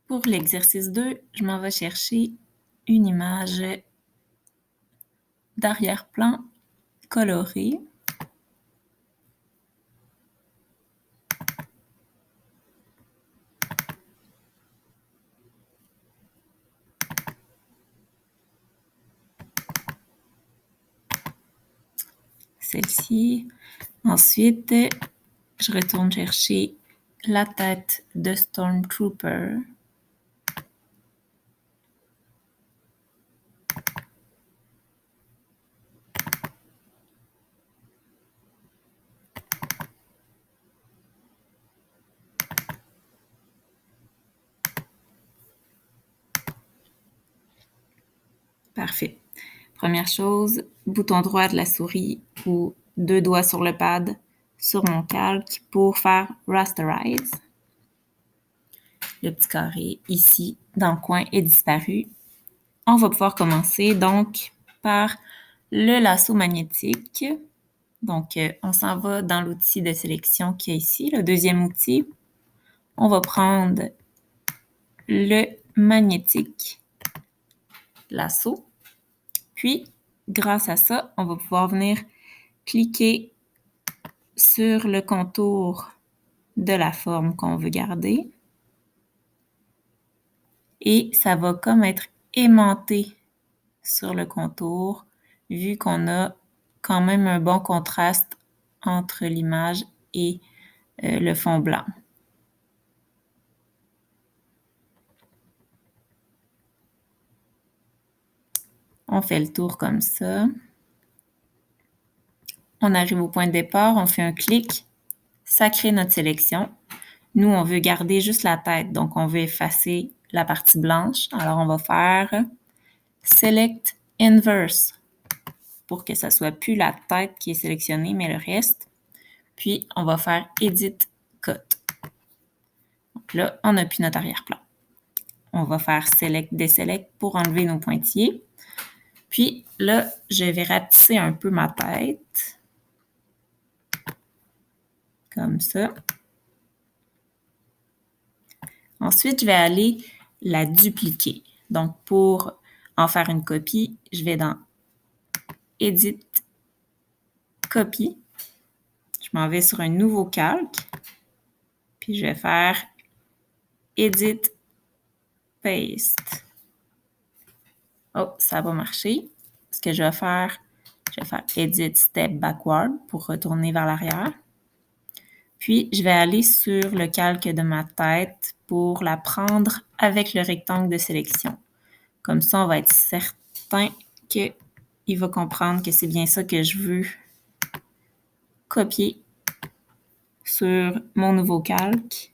Pour l'exercice 2, je m'en vais chercher une image d'arrière-plan colorée. Celle-ci. Ensuite, je retourne chercher la tête de Stormtrooper. Parfait. Première chose, bouton droit de la souris ou 2 doigts sur le pad sur mon calque pour faire Rasterize. Le petit carré ici dans le coin est disparu. On va pouvoir commencer donc par le lasso magnétique. Donc, on s'en va dans l'outil de sélection qui est ici, le deuxième outil. On va prendre le magnétique lasso. Puis, grâce à ça, on va pouvoir venir cliquer sur le contour de la forme qu'on veut garder. Et ça va comme être aimanté sur le contour, vu qu'on a quand même un bon contraste entre l'image et le fond blanc. On fait le tour comme ça. On arrive au point de départ, on fait un clic, ça crée notre sélection. Nous, on veut garder juste la tête, donc on veut effacer la partie blanche. Alors, on va faire Select Inverse pour que ça soit plus la tête qui est sélectionnée, mais le reste. Puis, on va faire Edit Cut. Donc là, on n'a plus notre arrière-plan. On va faire Select, Deselect pour enlever nos pointillés. Puis là, je vais rapetisser un peu ma tête. Comme ça. Ensuite, je vais aller la dupliquer. Donc, pour en faire une copie, je vais dans Edit, Copie. Je m'en vais sur un nouveau calque. Puis, je vais faire Edit, Paste. Oh, ça n'a pas marché. Ce que je vais faire Edit, Step Backward pour retourner vers l'arrière. Puis, je vais aller sur le calque de ma tête pour la prendre avec le rectangle de sélection. Comme ça, on va être certain qu'il va comprendre que c'est bien ça que je veux copier sur mon nouveau calque.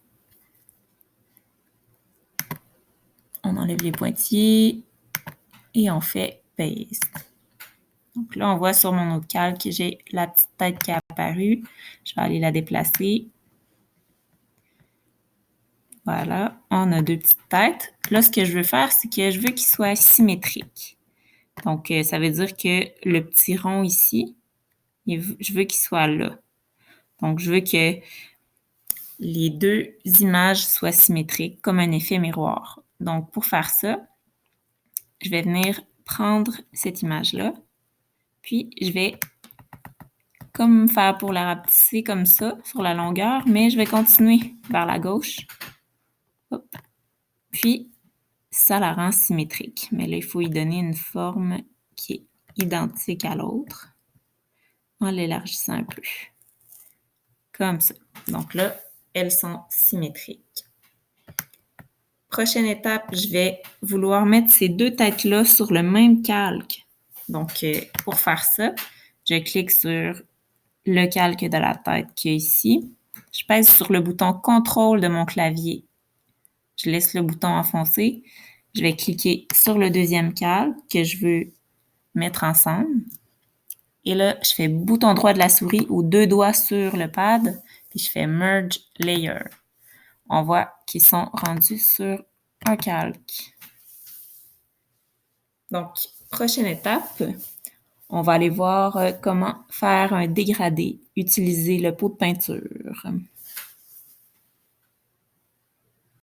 On enlève les pointillés et on fait Paste. Donc là, on voit sur mon autre calque, j'ai la petite tête qui est apparue. Je vais aller la déplacer. Voilà, on a 2 petites têtes. Là, ce que je veux faire, c'est que je veux qu'il soit symétrique. Donc, ça veut dire que le petit rond ici, je veux qu'il soit là. Donc, je veux que les 2 images soient symétriques, comme un effet miroir. Donc, pour faire ça, je vais venir prendre cette image-là, puis je vais comme faire pour la rapetisser comme ça, sur la longueur, mais je vais continuer vers la gauche. Hop. Puis, ça la rend symétrique. Mais là, il faut y donner une forme qui est identique à l'autre en l'élargissant un peu. Comme ça. Donc là, elles sont symétriques. Prochaine étape, je vais vouloir mettre ces 2 têtes-là sur le même calque. Donc, pour faire ça, je clique sur le calque de la tête qui est ici. Je pèse sur le bouton CTRL de mon clavier. Je laisse le bouton enfoncé. Je vais cliquer sur le deuxième calque que je veux mettre ensemble. Et là, je fais bouton droit de la souris ou 2 doigts sur le pad, puis je fais Merge Layer. On voit qu'ils sont rendus sur un calque. Donc, prochaine étape, on va aller voir comment faire un dégradé, utiliser le pot de peinture.